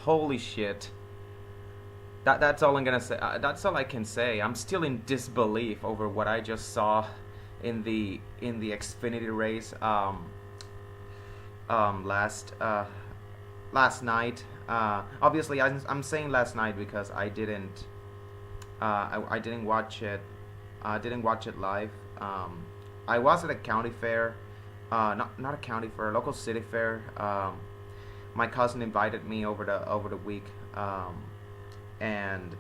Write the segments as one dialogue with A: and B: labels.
A: Holy shit. That's all I'm gonna say. That's all I can say. I'm still in disbelief over what I just saw in the Xfinity race last night. Obviously, I'm saying last night because I didn't watch it. I didn't watch it live. I was at a county fair, not a county fair, a local city fair. My cousin invited me over the week, and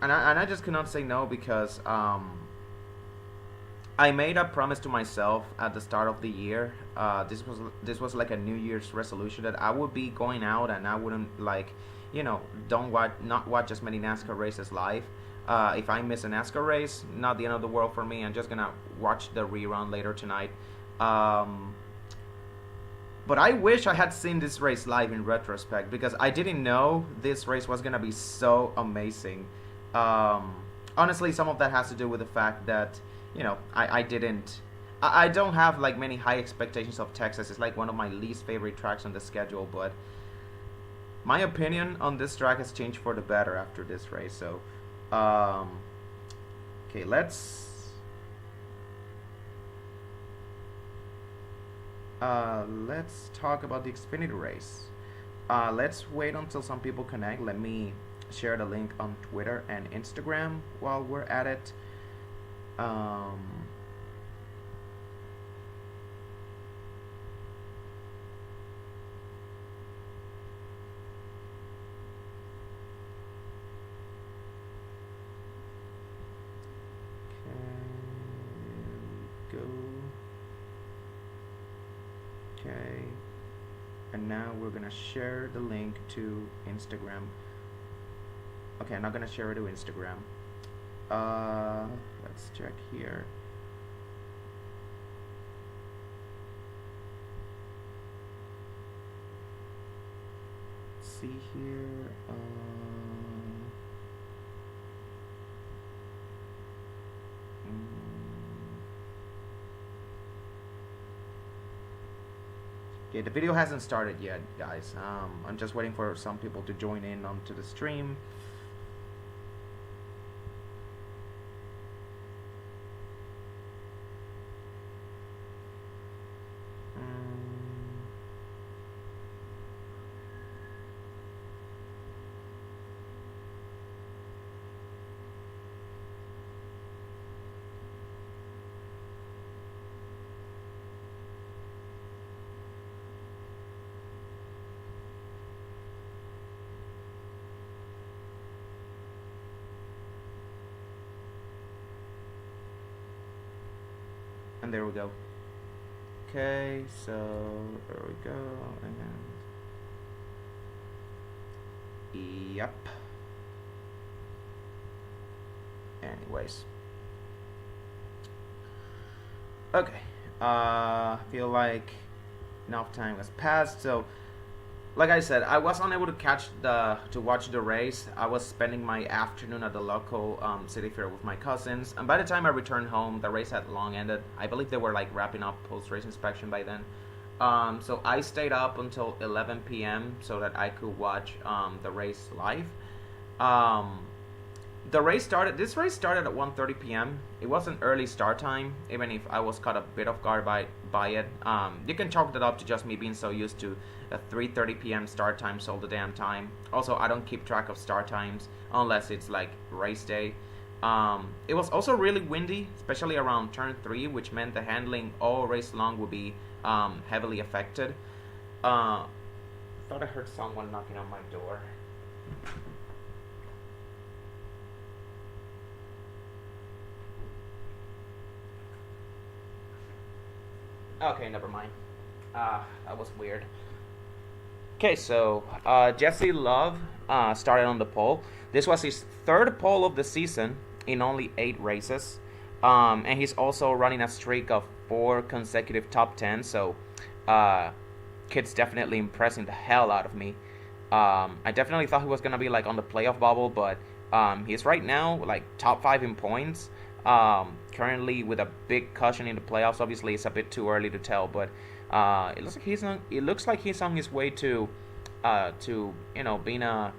A: I just could not say no because I made a promise to myself at the start of the year. This was like a New Year's resolution that I would be going out and I wouldn't don't not watch as many NASCAR races live. If I miss a NASCAR race, not the end of the world for me. I'm just gonna watch the rerun later tonight. But I wish I had seen this race live in retrospect because I didn't know this race was gonna be so amazing. Honestly, some of that has to do with the fact that I don't have like many high expectations of Texas. It's like one of my least favorite tracks on the schedule, but my opinion on this track has changed for the better after this race. So, okay, let's talk about the Xfinity race. Let's wait until some people connect. Let me share the link on Twitter and Instagram while we're at it. Um, okay, go. Okay, and now we're gonna share the link to Instagram. Okay, I'm not gonna share it to Instagram. Let's check here. Let's see here. Yeah, the video hasn't started yet, guys. I'm just waiting for some people to join in onto the stream. And there we go. Okay, so there we go, and yep. Anyways, okay. Feel like enough time has passed. So, like I said, I was unable to watch the race. I was spending my afternoon at the local city fair with my cousins, and by the time I returned home, the race had long ended. I believe they were like wrapping up post-race inspection by then. So I stayed up until 11 p.m. so that I could watch the race live. This race started at 1:30 p.m. It was an early start time, even if I was caught a bit off guard by it. You can chalk that up to just me being so used to a 3:30 p.m. start times all the damn time. Also, I don't keep track of start times unless it's like race day. It was also really windy, especially around turn 3, which meant the handling all race long would be heavily affected. Thought I heard someone knocking on my door. Okay, never mind. That was weird. Okay, so Jesse Love started on the pole. This was his third pole of the season in only 8 races. And he's also running a streak of 4 consecutive top 10. So kid's definitely impressing the hell out of me. I definitely thought he was going to be like on the playoff bubble, but he's right now like top 5 in points. Currently with a big cushion in the playoffs. Obviously, it's a bit too early to tell, but it looks like he's on his way to to being a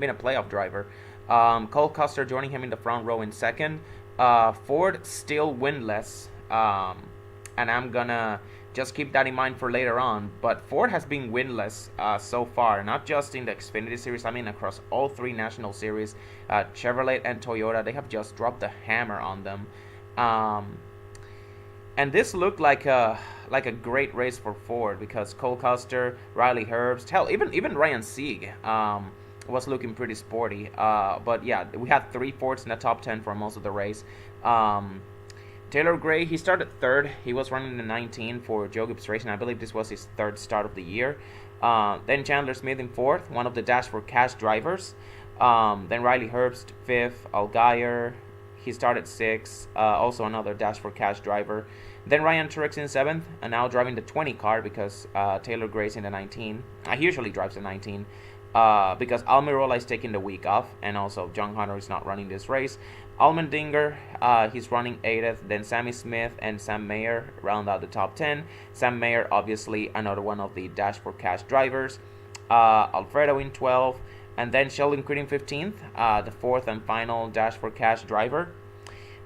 A: playoff driver. Cole Custer joining him in the front row in second. Ford still winless, and I'm gonna just keep that in mind for later on. But Ford has been winless so far, not just in the Xfinity Series. I mean, across all three national series. Chevrolet and Toyota, they have just dropped the hammer on them. And this looked like a great race for Ford because Cole Custer, Riley Herbst, hell, even Ryan Sieg was looking pretty sporty. But yeah, we had three Fords in the top 10 for most of the race. Taylor Gray, he started third. He was running the 19 for Joe Gibbs Racing. I believe this was his third start of the year. Then Chandler Smith in fourth, one of the Dash for Cash drivers. Then Riley Herbst fifth. Allgaier, he started sixth. Also another Dash for Cash driver. Then Ryan Truex in seventh, and now driving the 20 car because Taylor Gray's in the 19. He usually drives the 19. Because Almirola is taking the week off, and also John Hunter is not running this race. Allmendinger, he's running 8th. Then Sammy Smith and Sam Mayer round out the top 10. Sam Mayer, obviously, another one of the Dash for Cash drivers. Alfredo in 12th. And then Sheldon Creed in 15th, the fourth and final Dash for Cash driver.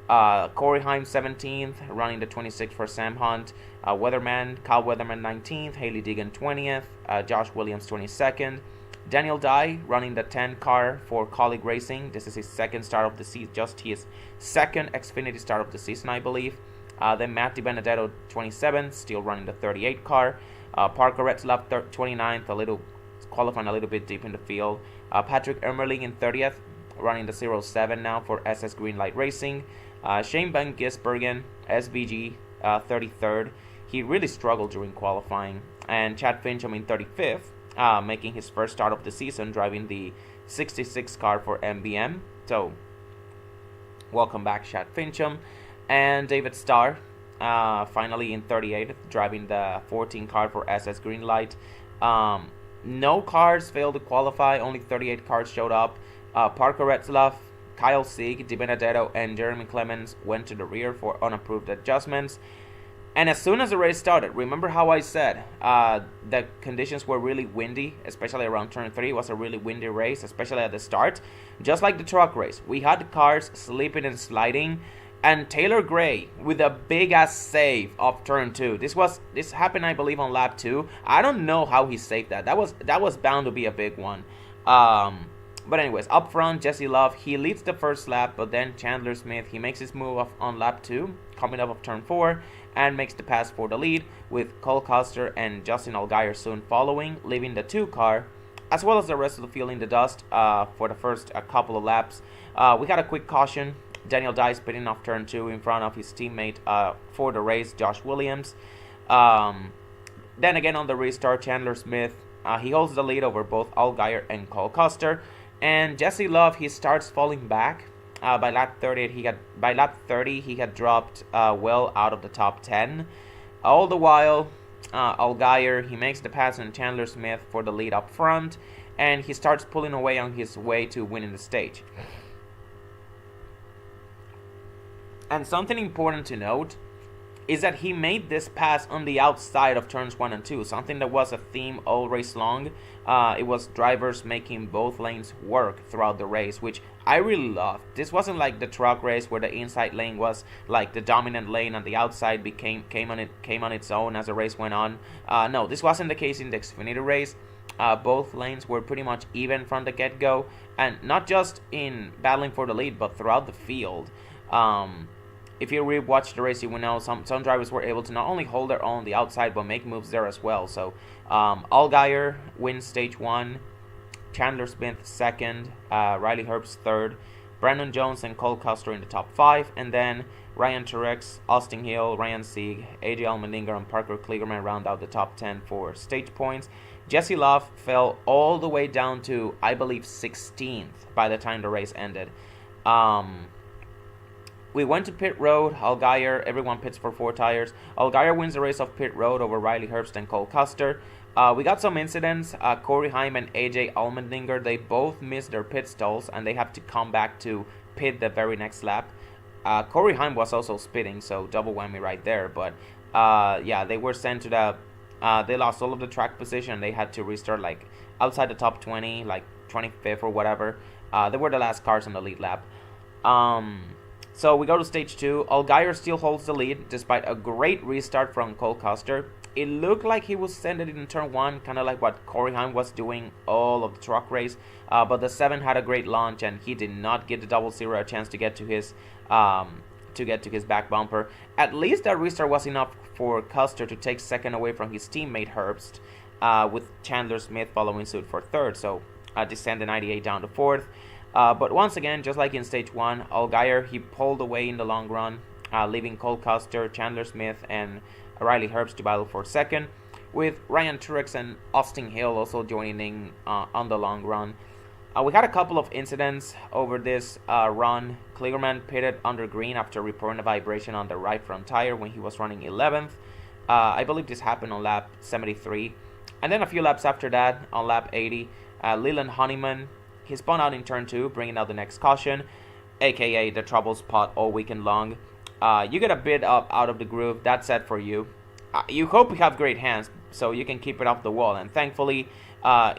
A: Corey Heim 17th, running the 26 for Sam Hunt. Kyle Weatherman 19th. Haley Deegan 20th. Josh Williams 22nd. Daniel Dye running the 10 car for Colleague Racing. This is his second start of the season, just his second Xfinity start of the season, I believe. Then Matt DiBenedetto 27th, still running the 38 car. Parker Retzlaff 29th, qualifying a little bit deep in the field. Patrick Ermerling in 30th, running the 07 now for SS Greenlight Racing. Shane Van Gisbergen, SVG, 33rd. He really struggled during qualifying. And Chad Fincham in 35th. Making his first start of the season, driving the 66 car for MBM. So, welcome back, Chad Fincham. And David Starr, finally in 38th, driving the 14 car for SS Greenlight. No cars failed to qualify, only 38 cars showed up. Parker Retzlaff, Kyle Sieg, DiBenedetto, and Jeremy Clemens went to the rear for unapproved adjustments. And as soon as the race started, remember how I said the conditions were really windy, especially around turn 3. It was a really windy race, especially at the start. Just like the truck race, we had cars slipping and sliding. And Taylor Gray with a big-ass save off turn 2. This happened, I believe, on lap 2. I don't know how he saved that. That was bound to be a big one. But anyways, up front, Jesse Love, he leads the first lap, but then Chandler Smith, he makes his move on lap 2, coming up of turn 4, and makes the pass for the lead, with Cole Custer and Justin Allgaier soon following, leaving the 2 car, as well as the rest of the field in the dust for the first couple of laps. We got a quick caution. Daniel Dye spinning off turn 2 in front of his teammate for the race, Josh Williams. Then again on the restart, Chandler Smith, he holds the lead over both Allgaier and Cole Custer. And Jesse Love, he starts falling back. By lap 30, he had dropped well out of the top 10. All the while, Allgaier, he makes the pass on Chandler Smith for the lead up front, and he starts pulling away on his way to winning the stage. And something important to note is that he made this pass on the outside of turns 1 and 2, something that was a theme all race long. It was drivers making both lanes work throughout the race, which I really loved. This wasn't like the truck race where the inside lane was like the dominant lane and the outside came on its own as the race went on. No, this wasn't the case in the Xfinity race. Both lanes were pretty much even from the get-go, and not just in battling for the lead, but throughout the field. If you rewatch the race, you will know some drivers were able to not only hold their own on the outside, but make moves there as well. So, Allgaier wins stage 1, Chandler Smith 2nd, Riley Herbst 3rd, Brandon Jones and Cole Custer in the top 5, and then Ryan Truex, Austin Hill, Ryan Sieg, AJ Allmendinger, and Parker Kligerman round out the top 10 for stage points. Jesse Love fell all the way down to, I believe, 16th by the time the race ended. We went to pit road. Allgaier, everyone pits for 4 tires. Allgaier wins the race off pit road over Riley Herbst and Cole Custer. We got some incidents. Corey Heim and AJ Allmendinger, they both missed their pit stalls, and they have to come back to pit the very next lap. Corey Heim was also spitting, so double whammy right there. But yeah, they were sent to They lost all of the track position. They had to restart like outside the top 20, like 25th or whatever. They were the last cars on the lead lap. So we go to stage 2. Allgaier still holds the lead despite a great restart from Cole Custer. It looked like he was sending it in turn 1, kind of like what Corey Heim was doing all of the truck race. But the 7 had a great launch, and he did not give the double zero a chance to get to his back bumper. At least that restart was enough for Custer to take second away from his teammate Herbst, with Chandler Smith following suit for third. So descend the 98 down to fourth. But once again, just like in stage 1, Allgaier, he pulled away in the long run, leaving Cole Custer, Chandler Smith, and Riley Herbst to battle for second, with Ryan Truex and Austin Hill also joining in on the long run. We had a couple of incidents over this run. Kligerman pitted under green after reporting a vibration on the right front tire when he was running 11th. I believe this happened on lap 73. And then a few laps after that, on lap 80, Leland Honeyman, he spun out in turn 2, bringing out the next caution, aka the trouble spot all weekend long. You get a bit up out of the groove. That's set for you. You hope you have great hands so you can keep it off the wall. And thankfully,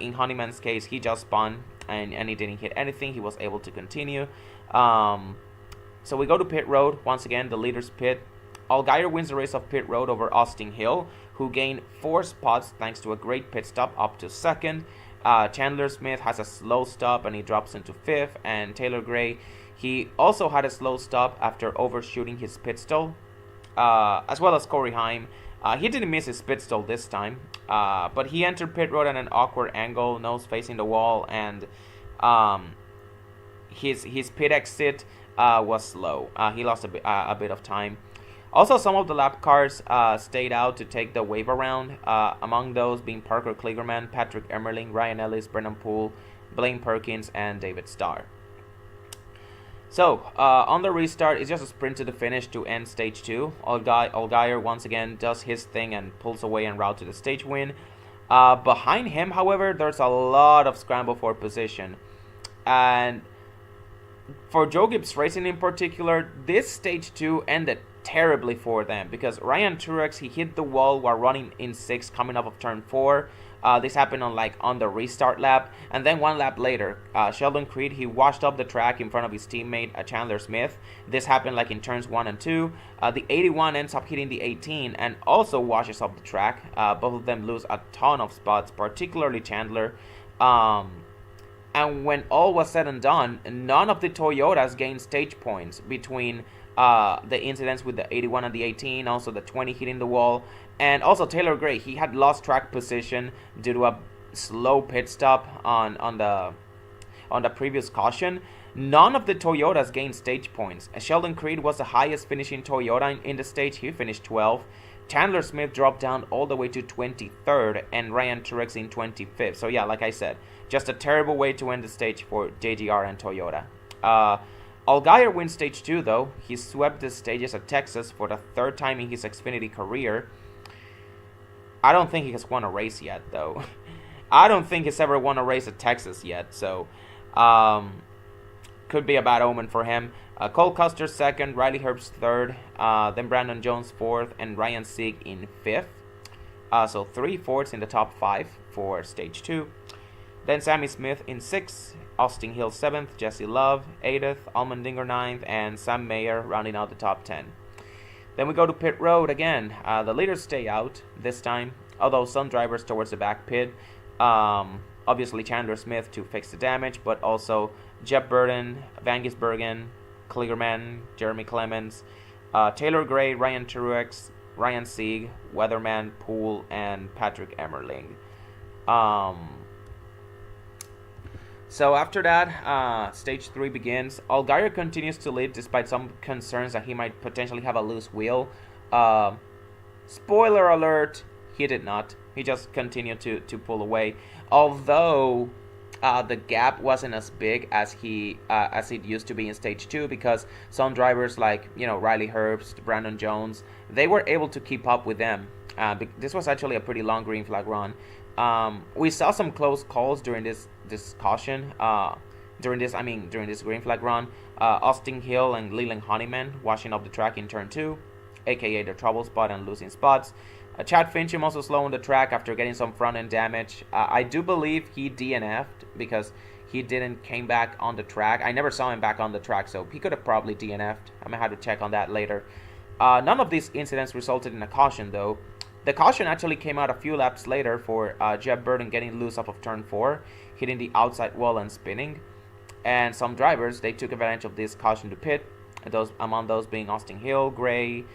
A: in Honeyman's case, he just spun and he didn't hit anything. He was able to continue. So we go to pit road. Once again, the leaders pit. Allgaier wins the race of pit road over Austin Hill, who gained 4 spots thanks to a great pit stop up to second. Chandler Smith has a slow stop and he drops into 5th. And Taylor Gray, he also had a slow stop after overshooting his pit stall, as well as Corey Heim. He didn't miss his pit stall this time, but he entered pit road at an awkward angle, nose facing the wall, and his pit exit was slow. He lost a bit of time. Also, some of the lap cars stayed out to take the wave around, among those being Parker Kligerman, Patrick Emmerling, Ryan Ellis, Brennan Poole, Blaine Perkins, and David Starr. So, on the restart, it's just a sprint to the finish to end stage 2. Allgaier once again does his thing and pulls away en route to the stage win. Behind him, however, there's a lot of scramble for position. And for Joe Gibbs Racing in particular, this stage 2 ended terribly for them because Ryan Truex, he hit the wall while running in 6th coming off of turn 4. This happened on the restart lap, and then 1 lap later, Sheldon Creed, he washed up the track in front of his teammate Chandler Smith. This happened in turns 1 and 2. The 81 ends up hitting the 18 and also washes up the track. Both of them lose a ton of spots, particularly Chandler. And when all was said and done, none of the Toyotas gained stage points between the incidents with the 81 and the 18, also the 20 hitting the wall, and also Taylor Gray, he had lost track position due to a slow pit stop on the previous caution. None of the Toyotas gained stage points. Sheldon Creed was the highest finishing Toyota in the stage. He finished 12th. Chandler Smith dropped down all the way to 23rd, and Ryan Truex in 25th. So yeah, like I said, just a terrible way to end the stage for JGR and Toyota. Allgaier wins stage 2 though. He swept the stages at Texas for the 3rd time in his Xfinity career. I don't think he has won a race yet though. I don't think he's ever won a race at Texas yet, so could be a bad omen for him. Cole Custer 2nd, Riley Herbst 3rd, then Brandon Jones 4th, and Ryan Sieg in 5th. So 3 fourths in the top 5 for stage 2. Then Sammy Smith in 6th, Austin Hill 7th, Jesse Love 8th, Allmendinger 9th, and Sam Mayer rounding out the top 10. Then we go to pit road again. The leaders stay out this time, although some drivers towards the back pit. Obviously Chandler Smith to fix the damage, but also Jeff Burton, Van Gisbergen, Kligerman, Jeremy Clemens, Taylor Gray, Ryan Truex, Ryan Sieg, Weatherman, Poole, and Patrick Emmerling. So after that, stage 3 begins. Allgaier continues to lead despite some concerns that he might potentially have a loose wheel. Spoiler alert, he did not. He just continued to pull away. Although the gap wasn't as big as it used to be in stage 2, because some drivers like Riley Herbst, Brandon Jones, they were able to keep up with them. This was actually a pretty long green flag run. We saw some close calls during this caution. During this green flag run, Austin Hill and Leland Honeyman washing up the track in turn 2, aka the trouble spot and losing spots. Chad Fincham also slow on the track after getting some front end damage. I do believe he DNF'd because he didn't came back on the track. I never saw him back on the track, so he could have probably DNF'd. I'm gonna have to check on that later. None of these incidents resulted in a caution though. The caution actually came out a few laps later for Jeb Burton getting loose off of turn 4, hitting the outside wall and spinning. And some drivers, they took advantage of this caution to pit. Among those being Austin Hill, Gray,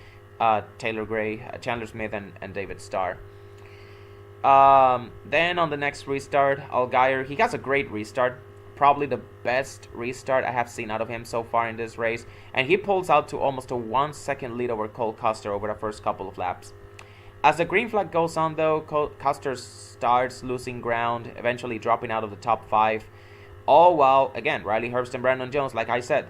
A: Taylor Gray, Chandler Smith, and David Starr. Then on the next restart, Allgaier, he has a great restart. Probably the best restart I have seen out of him so far in this race. And he pulls out to almost a 1 second lead over Cole Custer over the first couple of laps. As the green flag goes on though, Custer starts losing ground, eventually dropping out of the top 5. All while, again, Riley Herbst and Brandon Jones, like I said,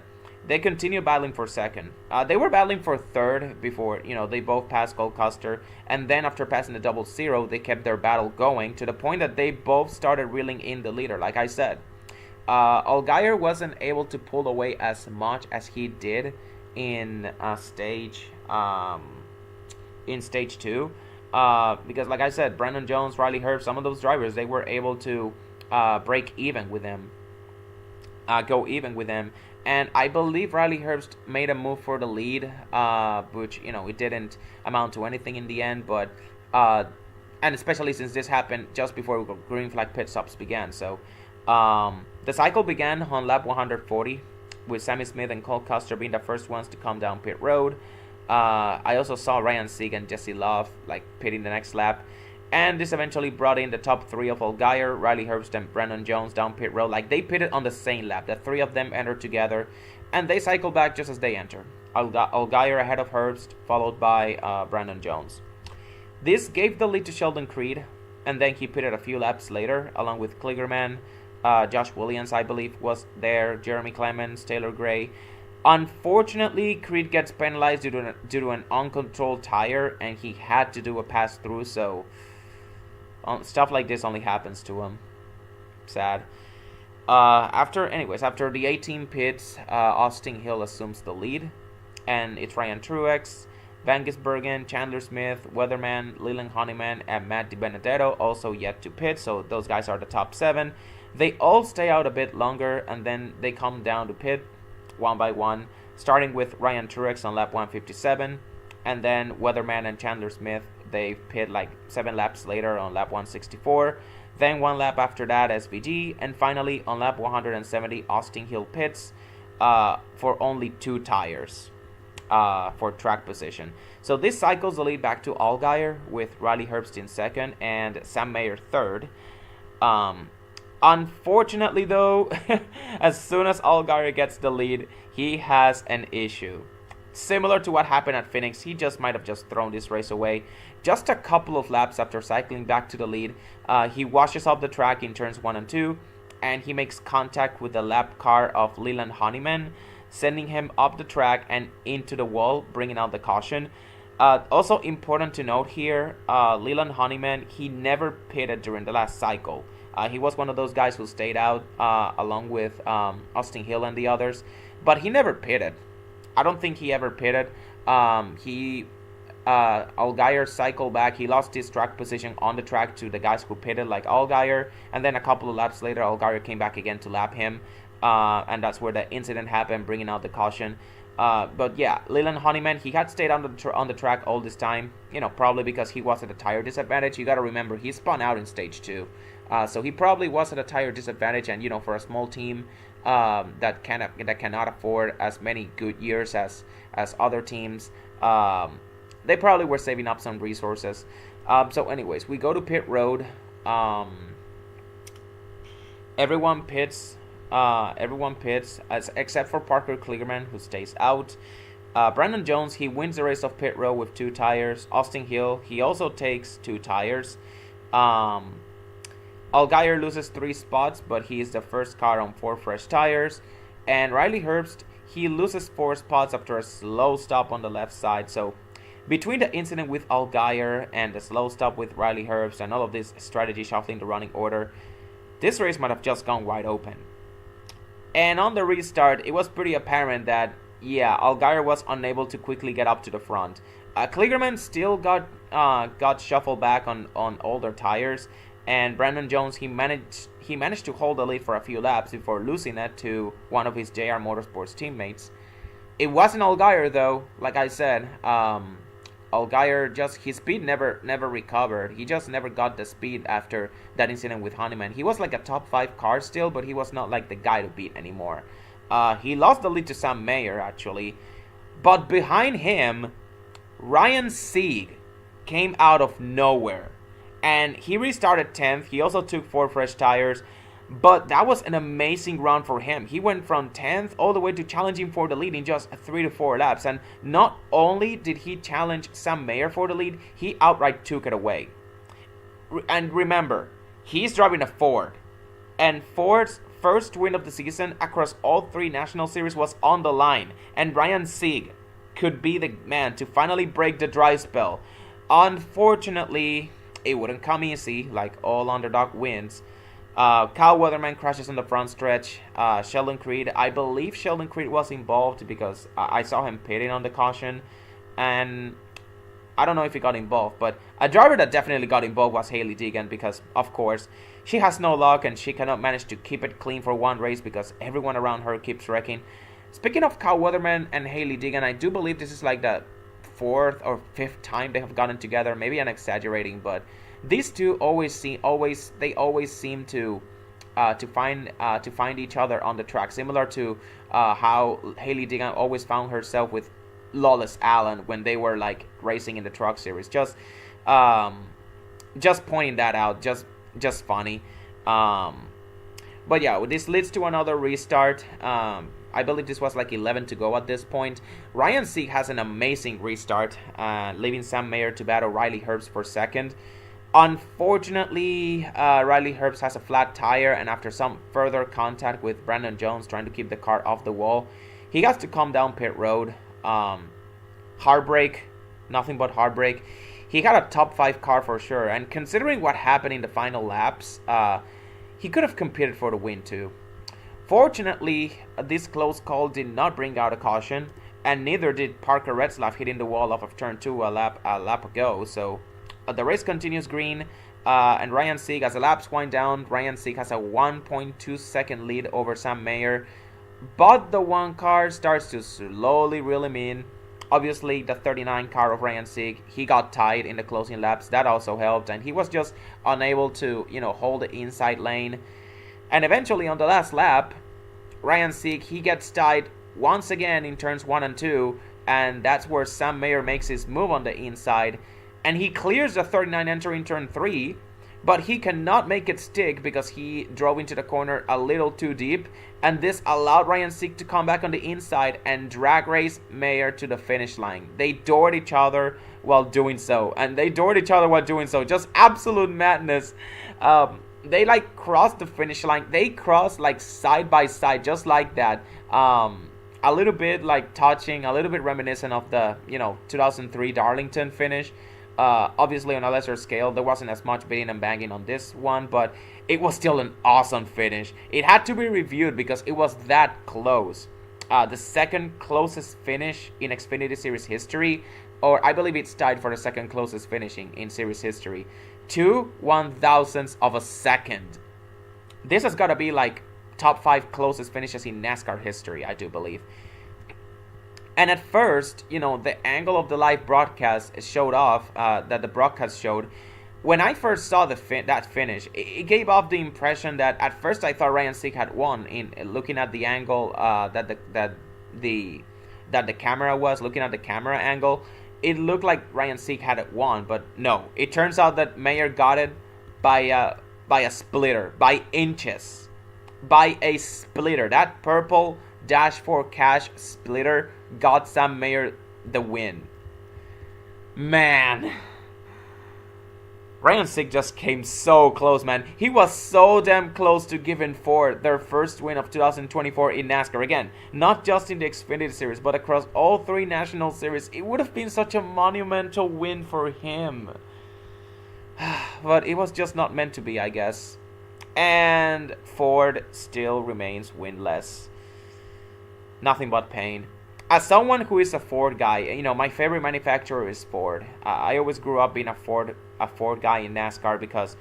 A: they continue battling for second. They were battling for third before, they both passed Cole Custer. And then after passing the double zero, they kept their battle going to the point that they both started reeling in the leader, like I said. Allgaier wasn't able to pull away as much as he did in stage 2. Because like I said, Brandon Jones, Riley Herbst, some of those drivers, they were able to break even with him. Go even with him. And I believe Riley Herbst made a move for the lead, which, it didn't amount to anything in the end. But, and especially since this happened just before green flag pit stops began. So, the cycle began on lap 140, with Sammy Smith and Cole Custer being the first ones to come down pit road. I also saw Ryan Sieg and Jesse Love, pitting the next lap. And this eventually brought in the top 3 of Allgaier, Riley Herbst, and Brandon Jones down pit road. They pitted on the same lap. The 3 of them entered together, and they cycled back just as they enter. Allgaier ahead of Herbst, followed by Brandon Jones. This gave the lead to Sheldon Creed, and then he pitted a few laps later, along with Kligerman. Josh Williams, I believe, was there. Jeremy Clemens, Taylor Gray. Unfortunately, Creed gets penalized due to an uncontrolled tire, and he had to do a pass-through, so stuff like this only happens to him. Sad. After the 18 pits, Austin Hill assumes the lead, and it's Ryan Truex, Van Gisbergen, Chandler Smith, Weatherman, Leland Honeyman, and Matt DiBenedetto also yet to pit, so those guys are the top 7. They all stay out a bit longer, and then they come down to pit one by one, starting with Ryan Truex on lap 157, and then Weatherman and Chandler Smith, they pit 7 laps later on lap 164. Then 1 lap after that, SVG, and finally on lap 170, Austin Hill pits for only 2 tires for track position. So this cycles the lead back to Allgaier, with Riley Herbst in second and Sam Mayer third. Unfortunately though, as soon as Allgaier gets the lead, he has an issue. Similar to what happened at Phoenix, he might have just thrown this race away. Just a couple of laps after cycling back to the lead, he washes up the track in turns 1 and 2, and he makes contact with the lap car of Leland Honeyman, sending him up the track and into the wall, bringing out the caution. Also important to note here, Leland Honeyman, he never pitted during the last cycle. He was one of those guys who stayed out along with Austin Hill and the others, but he never pitted. I don't think he ever pitted. Allgaier cycled back. He lost his track position on the track to the guys who pitted, like Allgaier, and then a couple of laps later, Allgaier came back again to lap him, and that's where the incident happened, bringing out the caution. But yeah, Leland Honeyman, he had stayed on the track all this time, probably because he was at a tire disadvantage. You got to remember, he spun out in stage 2. So he probably was at a tire disadvantage, and for a small team that cannot afford as many good years as other teams, they probably were saving up some resources. So anyways, we go to pit road. Everyone pits except for Parker Kligerman, who stays out. Brandon Jones, he wins the race of pit road with 2 tires. Austin Hill, he also takes 2 tires. Allgaier loses 3 spots, but he is the first car on 4 fresh tires. And Riley Herbst, he loses 4 spots after a slow stop on the left side. So between the incident with Allgaier and the slow stop with Riley Herbst and all of this strategy shuffling the running order, this race might have just gone wide open. And on the restart, it was pretty apparent that, Allgaier was unable to quickly get up to the front. Kligerman still got shuffled back on older tires, and Brandon Jones he managed to hold the lead for a few laps before losing it to one of his JR Motorsports teammates. It wasn't Allgaier though, like I said. Allgaier just his speed never recovered. He just never got the speed after that incident with Honeyman. He was like a top 5 car still, but he was not like the guy to beat anymore. He lost the lead to Sam Mayer actually, but behind him, Ryan Sieg came out of nowhere, and he restarted 10th. He also took 4 fresh tires. But that was an amazing run for him. He went from 10th all the way to challenging for the lead in just 3 to 4 laps. And not only did he challenge Sam Mayer for the lead, he outright took it away. And remember, he's driving a Ford. And Ford's first win of the season across all 3 National Series was on the line. And Ryan Sieg could be the man to finally break the dry spell. Unfortunately, it wouldn't come easy like all underdog wins. Kyle Weatherman crashes on the front stretch. Sheldon Creed, I believe Sheldon Creed was involved because I saw him pitting on the caution. And I don't know if he got involved, but a driver that definitely got involved was Hailie Deegan because, of course, she has no luck and she cannot manage to keep it clean for one race because everyone around her keeps wrecking. Speaking of Kyle Weatherman and Hailie Deegan, I do believe this is like the 4th or 5th time they have gotten together. Maybe I'm exaggerating, but these two always seem to find each other on the track, similar to how Hailie Deegan always found herself with Lawless Allen when they were like racing in the Truck Series. Just pointing that out, just funny. But yeah, this leads to another restart. I believe this was like 11 to go at this point. Ryan Sieg has an amazing restart, leaving Sam Mayer to battle Riley Herbst for second. Unfortunately, Riley Herbst has a flat tire, and after some further contact with Brandon Jones trying to keep the car off the wall, he has to come down pit road. Heartbreak, nothing but heartbreak. He had a top 5 car for sure, and considering what happened in the final laps, he could have competed for the win too. Fortunately, this close call did not bring out a caution, and neither did Parker Retzlaff hitting the wall off of turn 2 a lap ago, so the race continues green, and Ryan Sieg, as the laps wind down, Ryan Sieg has a 1.2 second lead over Sam Mayer, but the 1 car starts to slowly reel him in. Obviously, the 39 car of Ryan Sieg, he got tied in the closing laps. That also helped, and he was just unable to, hold the inside lane. And eventually, on the last lap, Ryan Sieg, he gets tied once again in turns 1 and 2, and that's where Sam Mayer makes his move on the inside. And he clears the 39 entering turn 3, but he cannot make it stick because he drove into the corner a little too deep, and this allowed Ryan Sieg to come back on the inside and drag race Mayer to the finish line. They doored each other while doing so, just absolute madness. They crossed the finish line. They crossed side by side, just like that. A little bit touching, a little bit reminiscent of the 2003 Darlington finish. Obviously on a lesser scale, there wasn't as much beating and banging on this one, but it was still an awesome finish. It had to be reviewed because it was that close. The second closest finish in Xfinity Series history, or I believe it's tied for the second closest finishing in Series history. 2/1000ths of a second. This has got to be top 5 closest finishes in NASCAR history, I do believe. And at first, the angle of the live broadcast showed off, that the broadcast showed. When I first saw that finish, it gave off the impression that at first I thought Ryan Sieg had won in looking at the angle that the camera was, looking at the camera angle. It looked like Ryan Sieg had it won, but no. It turns out that Mayer got it by a splitter, by inches. By a splitter. That purple Dash 4 Cash splitter got Sam Mayer the win. Man. Ryan Sieg just came so close, man. He was so damn close to giving Ford their first win of 2024 in NASCAR. Again, not just in the Xfinity Series, but across all 3 National Series. It would have been such a monumental win for him. But it was just not meant to be, I guess. And Ford still remains winless. Nothing but pain. As someone who is a Ford guy, my favorite manufacturer is Ford. I always grew up being a Ford guy in NASCAR because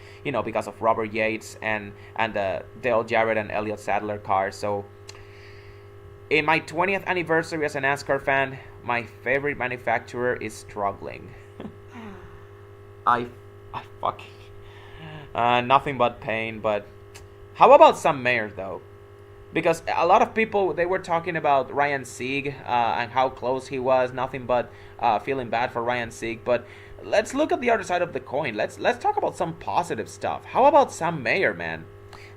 A: of Robert Yates and the Dale Jarrett and Elliott Sadler cars. So in my 20th anniversary as a NASCAR fan, my favorite manufacturer is struggling. I fucking nothing but pain. But how about Sam Mayer though? Because a lot of people, they were talking about Ryan Sieg and how close he was. Nothing but feeling bad for Ryan Sieg. But let's look at the other side of the coin. Let's talk about some positive stuff. How about Sam Mayer, man?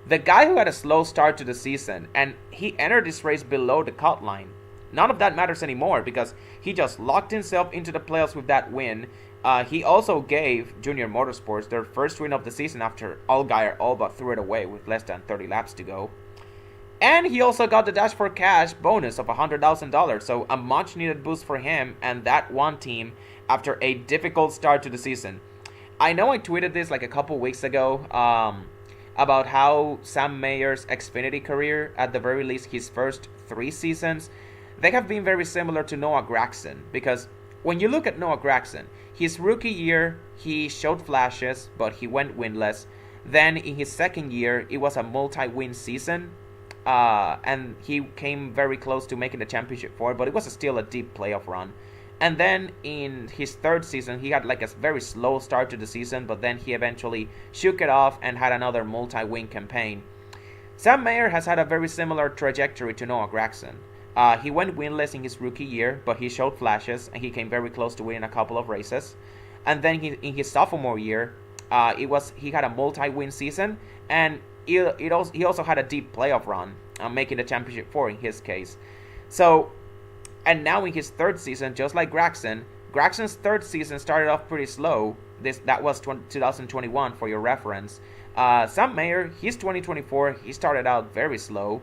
A: The guy who had a slow start to the season and he entered this race below the cut line. None of that matters anymore because he just locked himself into the playoffs with that win. He also gave Junior Motorsports their first win of the season after Allgaier all but threw it away with less than 30 laps to go. And he also got the Dash for Cash bonus of $100,000, so a much needed boost for him and that one team after a difficult start to the season. I know I tweeted this like a couple weeks ago about how Sam Mayer's Xfinity career, at the very least his first 3 seasons, they have been very similar to Noah Gragson. Because when you look at Noah Gragson, his rookie year, he showed flashes, but he went winless. Then in his second year, it was a multi-win season. And he came very close to making the championship for it, but it was still a deep playoff run. And then in his third season, he had like a very slow start to the season, but then he eventually shook it off and had another multi-win campaign. Sam Mayer has had a very similar trajectory to Noah Gragson. He went winless in his rookie year, but he showed flashes and he came very close to winning a couple of races. And then in his sophomore year, he had a multi-win season, and he also had a deep playoff run, making the championship 4 in his case. So, and now in his third season, just like Gragson's third season started off pretty slow. That was 2021 for your reference. Sam Mayer, his 2024, he started out very slow.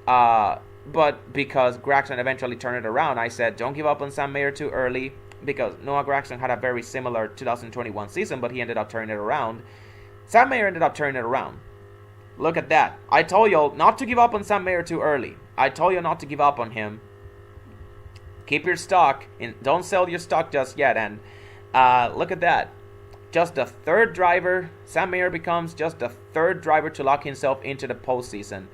A: But because Gragson eventually turned it around, I said, don't give up on Sam Mayer too early, because Noah Gragson had a very similar 2021 season, but he ended up turning it around. Sam Mayer ended up turning it around. Look at that. I told you not to give up on Sam Mayer too early. I told you not to give up on him. Keep your stock, and don't sell your stock just yet. And look at that. Just the third driver, Sam Mayer becomes just the third driver to lock himself into the postseason.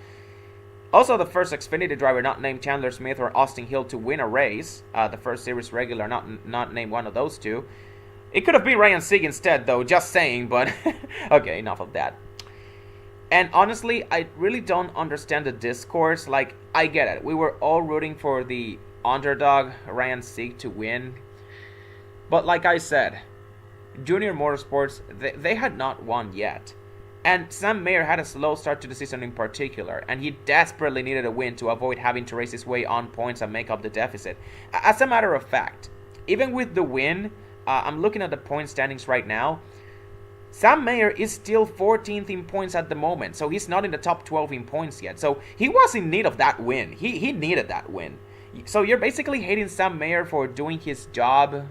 A: Also, the first Xfinity driver not named Chandler Smith or Austin Hill to win a race. The first series regular not named one of those two. It could have been Ryan Sieg instead, though, just saying, but okay, enough of that. And honestly, I really don't understand the discourse. Like, I get it. We were all rooting for the underdog, Ryan Sieg, to win. But like I said, Junior Motorsports, they had not won yet. And Sam Mayer had a slow start to the season in particular, and he desperately needed a win to avoid having to race his way on points and make up the deficit. As a matter of fact, even with the win, I'm looking at the point standings right now, Sam Mayer is still 14th in points at the moment, so he's not in the top 12 in points yet. So he was in need of that win. He needed that win. So you're basically hating Sam Mayer for doing his job.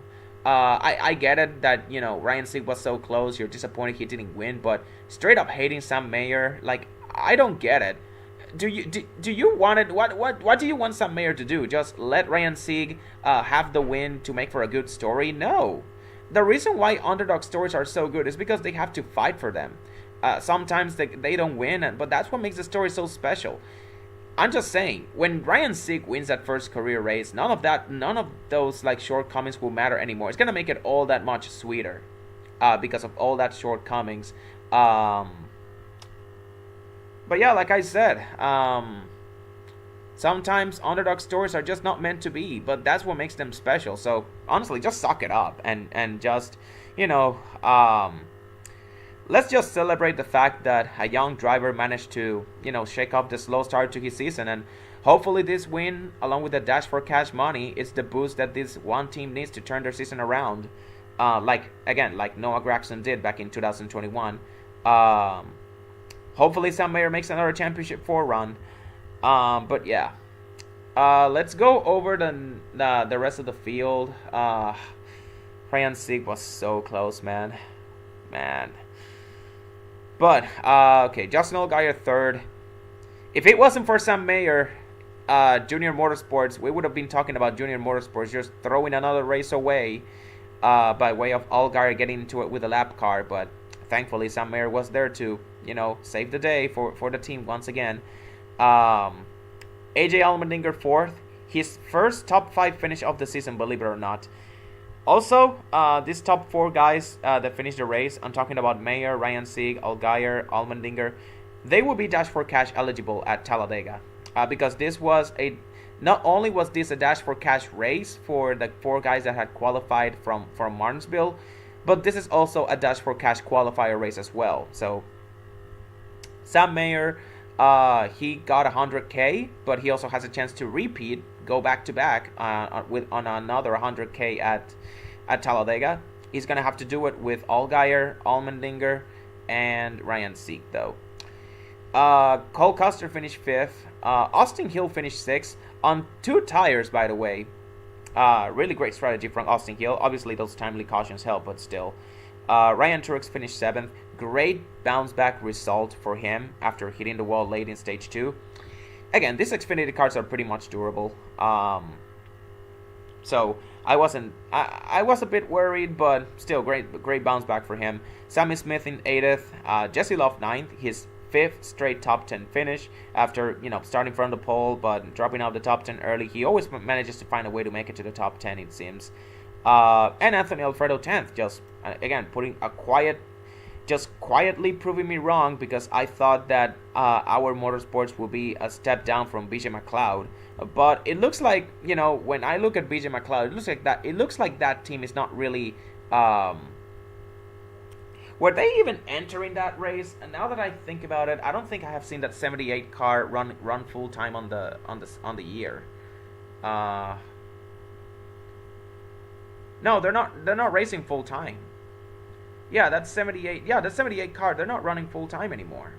A: I get it that, Ryan Sieg was so close, you're disappointed he didn't win, but straight up hating Sam Mayer, like, I don't get it. Do you want it? What do you want Sam Mayer to do? Just let Ryan Sieg have the win to make for a good story? No. The reason why underdog stories are so good is because they have to fight for them. Sometimes they don't win, but that's what makes the story so special. I'm just saying, when Ryan Sieg wins that first career race, none of those like shortcomings will matter anymore. It's gonna make it all that much sweeter, because of all that shortcomings. But yeah, like I said, sometimes underdog stories are just not meant to be, but that's what makes them special. So honestly, just suck it up and just, let's just celebrate the fact that a young driver managed to, shake off the slow start to his season. And hopefully this win, along with the Dash for Cash money, is the boost that this one team needs to turn their season around. Like Noah Gragson did back in 2021. Hopefully Sam Mayer makes another championship 4 run. But yeah. Let's go over the rest of the field. Ryan Sieg was so close, man. But, okay, Justin Allgaier third. If it wasn't for Sam Mayer, Junior Motorsports, we would have been talking about Junior Motorsports just throwing another race away by way of Allgaier getting into it with a lap car, but thankfully Sam Mayer was there to, save the day for the team once again. AJ Allmendinger fourth, his first top 5 finish of the season, believe it or not. Also, these top 4 guys that finished the race, I'm talking about Mayer, Ryan Sieg, Allgaier, Allmendinger, they will be Dash for Cash eligible at Talladega. Because this was not only was this a Dash for Cash race for the 4 guys that had qualified from Martinsville, but this is also a Dash for Cash qualifier race as well. So Sam Mayer, he got 100K, but he also has a chance to repeat, go back to back on another 100K at Talladega. He's gonna have to do it with Allgaier, Allmendinger, and Ryan Sieg though. Cole Custer finished 5th. Austin Hill finished 6th on 2 tires, by the way. Really great strategy from Austin Hill. Obviously, those timely cautions help, but still. Ryan Truex finished 7th. Great bounce back result for him after hitting the wall late in stage 2. Again, these Xfinity cars are pretty much durable. So I was a bit worried, but still great bounce back for him. Sammy Smith in 8th. Jesse Love 9th. His 5th straight top 10 finish after starting from the pole but dropping out the top 10 early. He always manages to find a way to make it to the top 10, it seems. And Anthony Alfredo 10th, just again putting quietly proving me wrong, because I thought that our motorsports would be a step down from BJ McLeod, but it looks like when I look at BJ McLeod, it looks like that team is not really were they even entering that race? And now that I think about it, I don't think I have seen that 78 car run full time on the year. No, they're not racing full time. Yeah, that's 78. Yeah, that's 78 car. They're not running full time anymore.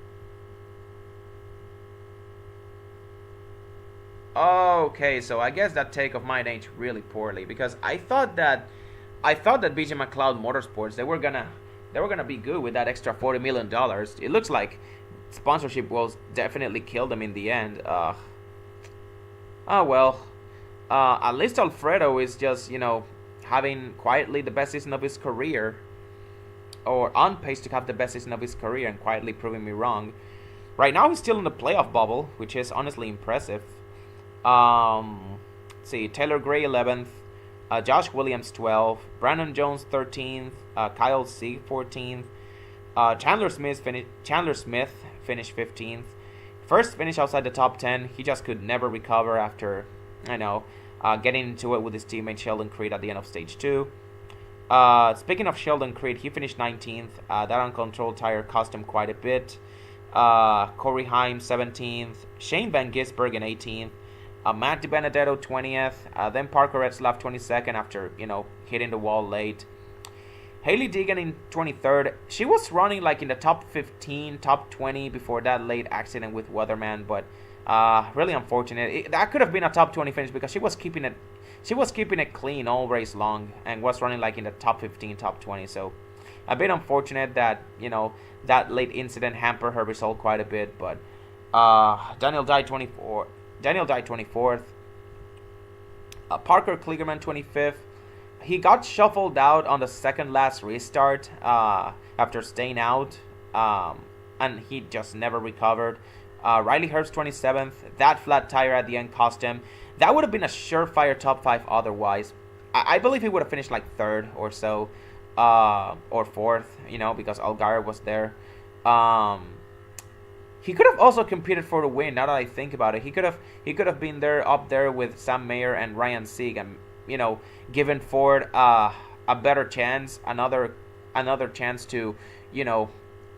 A: Okay, so I guess that take of mine aged really poorly, because I thought that BJ McLeod Motorsports, they were gonna be good with that extra $40 million. It looks like sponsorship will definitely kill them in the end. Oh well. At least Alfredo is just having quietly the best season of his career, or on pace to have the best season of his career, and quietly proving me wrong. Right now he's still in the playoff bubble, which is honestly impressive. Let's see, Taylor Gray 11th, Josh Williams 12th, Brandon Jones 13th, Kyle Sieg 14th, Chandler Smith finished 15th. First finish outside the top 10. He just could never recover after getting into it with his teammate Sheldon Creed at the end of stage 2. Speaking of Sheldon Creed, he finished 19th. That uncontrolled tire cost him quite a bit. Corey Haim 17th, Shane Van Gisbergen 18th, Matt DiBenedetto 20th, then Parker Etzlaff 22nd after hitting the wall late. Haley Deegan in 23rd. She was running like in the top 15, top 20 before that late accident with Weatherman, but really unfortunate. That could have been a top 20 finish, because she was keeping it clean all race long and was running like in the top 15, top 20. So a bit unfortunate that that late incident hampered her result quite a bit. But Daniel died 24th. Parker Kligerman 25th. He got shuffled out on the second last restart after staying out, and he just never recovered. Riley Herbst 27th. That flat tire at the end cost him. That would have been a surefire top 5 otherwise. I believe he would have finished like 3rd or so, or 4th, because Allgaier was there. He could have also competed for the win. Now that I think about it, he could have been there up there with Sam Mayer and Ryan Sieg, and given Ford a better chance, another chance to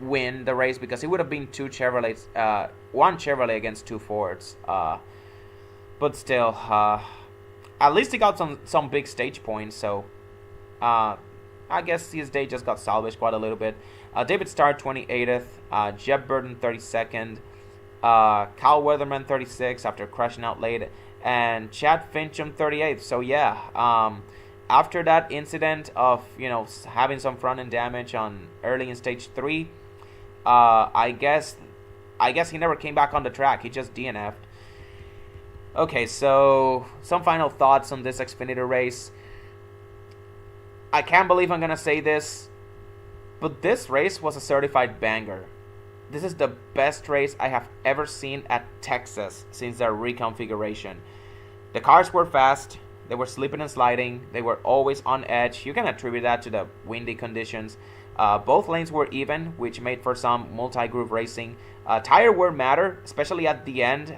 A: win the race, because it would have been two Chevrolets, one Chevrolet against 2 Fords. But still, at least he got some big stage points. So I guess his day just got salvaged quite a little bit. David Starr 28th, Jeb Burton 32nd, Kyle Weatherman 36th after crashing out late, and Chad Fincham 38th. So yeah, after that incident of having some front end damage on early in stage 3, I guess he never came back on the track. He just DNF'd. Okay, so some final thoughts on this Xfinity race. I can't believe I'm gonna say this, but this race was a certified banger. This is the best race I have ever seen at Texas since their reconfiguration. The cars were fast, they were slipping and sliding, they were always on edge. You can attribute that to the windy conditions. Both lanes were even, which made for some multi-groove racing. Tire wear matter, especially at the end.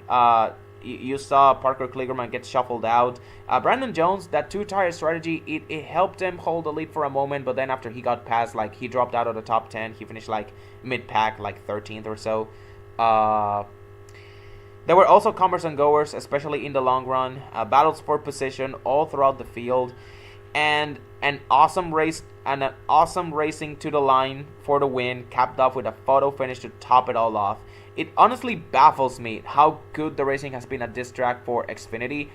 A: You saw Parker Kligerman get shuffled out. Brandon Jones, that two-tire strategy, it helped him hold the lead for a moment, but then after he got past, like, he dropped out of the top 10. He finished, like, mid-pack, like 13th or so. There were also comers and goers, especially in the long run. Battles for position all throughout the field. And an awesome race and an awesome racing to the line for the win, capped off with a photo finish to top it all off. It honestly baffles me how good the racing has been at this track for Xfinity.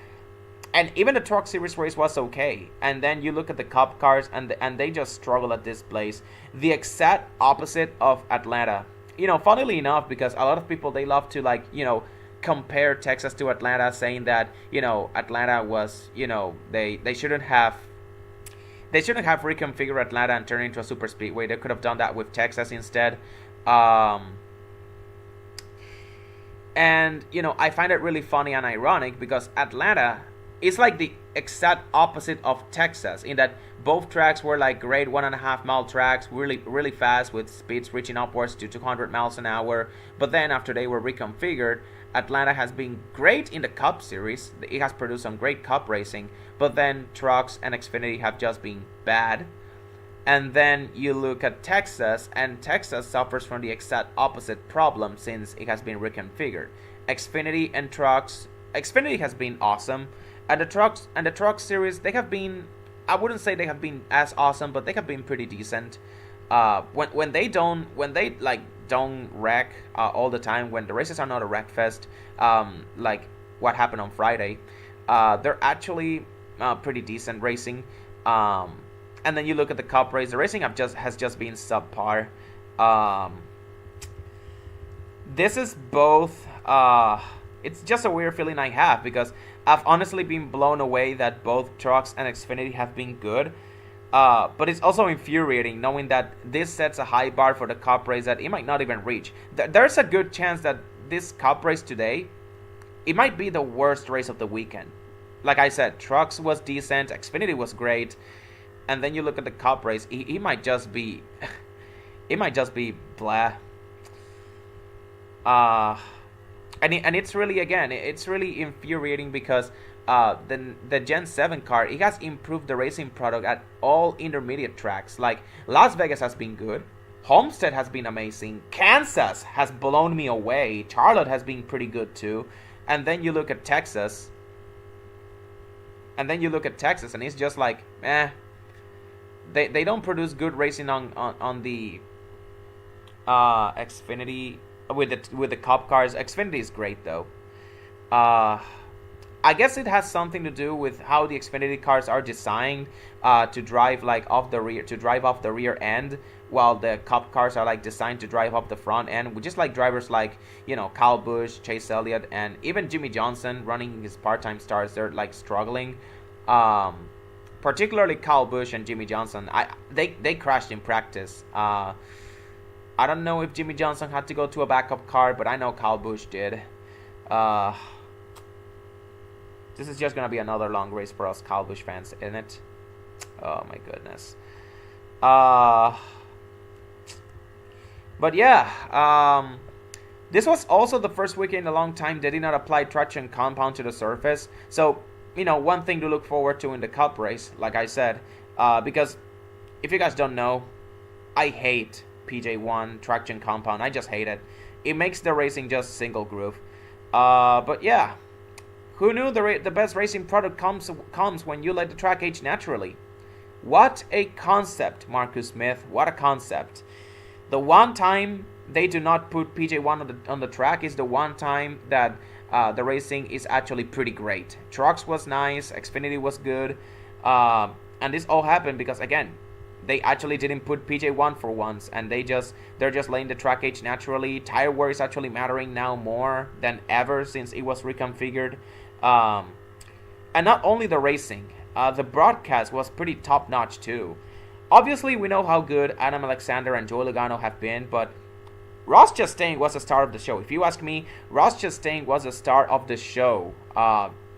A: And even the Truck Series race was okay. And then you look at the Cup cars, and they just struggle at this place. The exact opposite of Atlanta. You know, funnily enough, because a lot of people, they love to, like, you know, compare Texas to Atlanta, saying that, you know, Atlanta was, you know, they shouldn't have reconfigured Atlanta and turned it into a super speedway. They could have done that with Texas instead. And, you know, I find it really funny and ironic because Atlanta is like the exact opposite of Texas, in that both tracks were like great 1.5 mile tracks, really fast, with speeds reaching upwards to 200 miles an hour. But then after they were reconfigured, Atlanta has been great in the Cup Series. It has produced some great Cup racing, but then trucks and Xfinity have just been bad. And then you look at Texas, and Texas suffers from the exact opposite problem since it has been reconfigured. Xfinity and trucks, Xfinity has been awesome, and the truck series, they have been, I wouldn't say they have been as awesome, but they have been pretty decent. When they don't wreck all the time, when the races are not a wreck fest, like what happened on Friday, they're actually pretty decent racing. And then you look at the Cup race, the racing has just been subpar. This is both. It's just a weird feeling I have, because I've honestly been blown away that both trucks and Xfinity have been good. But it's also infuriating knowing that this sets a high bar for the Cup race that it might not even reach. There's a good chance that this Cup race today, it might be the worst race of the weekend. Like I said, trucks was decent, Xfinity was great, and then you look at the Cup race, it might just be, it might just be blah. And it's really, again, it's really infuriating because the Gen 7 car, it has improved the racing product at all intermediate tracks. Like, Las Vegas has been good, Homestead has been amazing, Kansas has blown me away, Charlotte has been pretty good too, and then you look at Texas, and it's just like, they don't produce good racing on the Xfinity with the Cup cars. Xfinity is great though. I guess it has something to do with how the Xfinity cars are designed to drive like off the rear end, while the Cup cars are like designed to drive up the front end. Just like drivers like, you know, Kyle Busch, Chase Elliott, and even Jimmy Johnson running his part-time stars, they're like struggling. Particularly Kyle Busch and Jimmy Johnson, they crashed in practice. I don't know if Jimmy Johnson had to go to a backup car, but I know Kyle Busch did. This is just going to be another long race for us Kyle Busch fans, isn't it? Oh my goodness. But yeah, this was also the first weekend in a long time they did not apply traction compound to the surface. So, you know, one thing to look forward to in the Cup race, like I said, because if you guys don't know, I hate PJ1 traction compound. I just hate it. It makes the racing just single groove. But yeah, who knew the best racing product comes when you let the track age naturally? What a concept, Marcus Smith. What a concept. The one time they do not put PJ1 on the track is the one time that the racing is actually pretty great. Trucks was nice, Xfinity was good, and this all happened because, again, they actually didn't put PJ1 for once, and they're just letting the track age naturally. Tire wear is actually mattering now more than ever since it was reconfigured. Um, and not only the racing, the broadcast was pretty top notch too. Obviously, we know how good Adam Alexander and Joey Logano have been, but Ross Chastain was the star of the show. If you ask me, Ross Chastain was the star of the show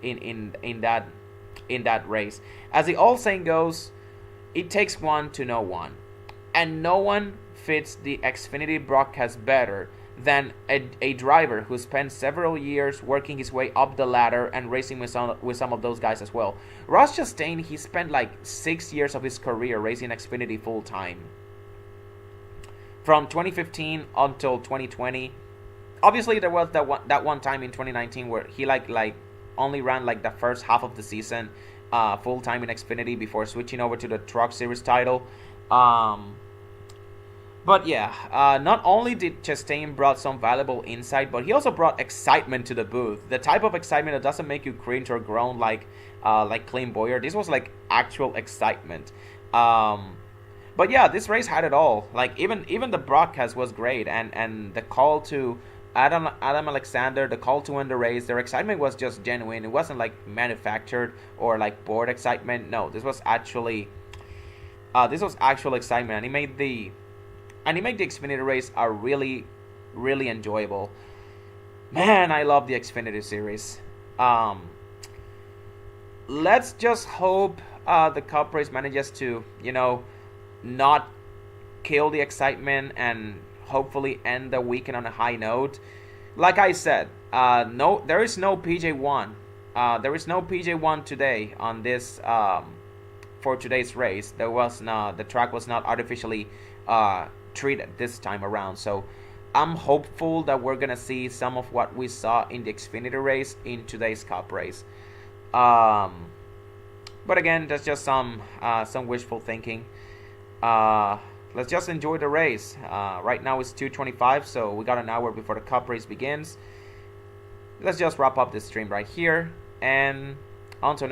A: in that race. As the old saying goes, it takes one to know one, and no one fits the Xfinity broadcast better than a driver who spent several years working his way up the ladder and racing with some of those guys as well. Ross Chastain, he spent like 6 years of his career racing Xfinity full time, from 2015 until 2020. Obviously, there was that one time in 2019 where he like only ran like the first half of the season full time in Xfinity before switching over to the Truck Series title. But yeah, not only did Chastain brought some valuable insight, but he also brought excitement to the booth. The type of excitement that doesn't make you cringe or groan like Clint Boyer. This was like actual excitement. But yeah, this race had it all. Like even the broadcast was great, and the call to Adam Alexander, the call to win the race, their excitement was just genuine. It wasn't like manufactured or like bored excitement. No, this was actually actual excitement, and he made the Xfinity race a really, really enjoyable. Man, I love the Xfinity series. Let's just hope the Cup race manages to, not kill the excitement and hopefully end the weekend on a high note. Like I said, there is no PJ1. There is no PJ1 today on this for today's race. The track was not artificially treated this time around. So I'm hopeful that we're gonna see some of what we saw in the Xfinity race in today's Cup race. But again, that's just some wishful thinking. Let's just enjoy the race. Right now it's 2:25, so we got an hour before the Cup race begins. Let's just wrap up this stream right here, and on to next.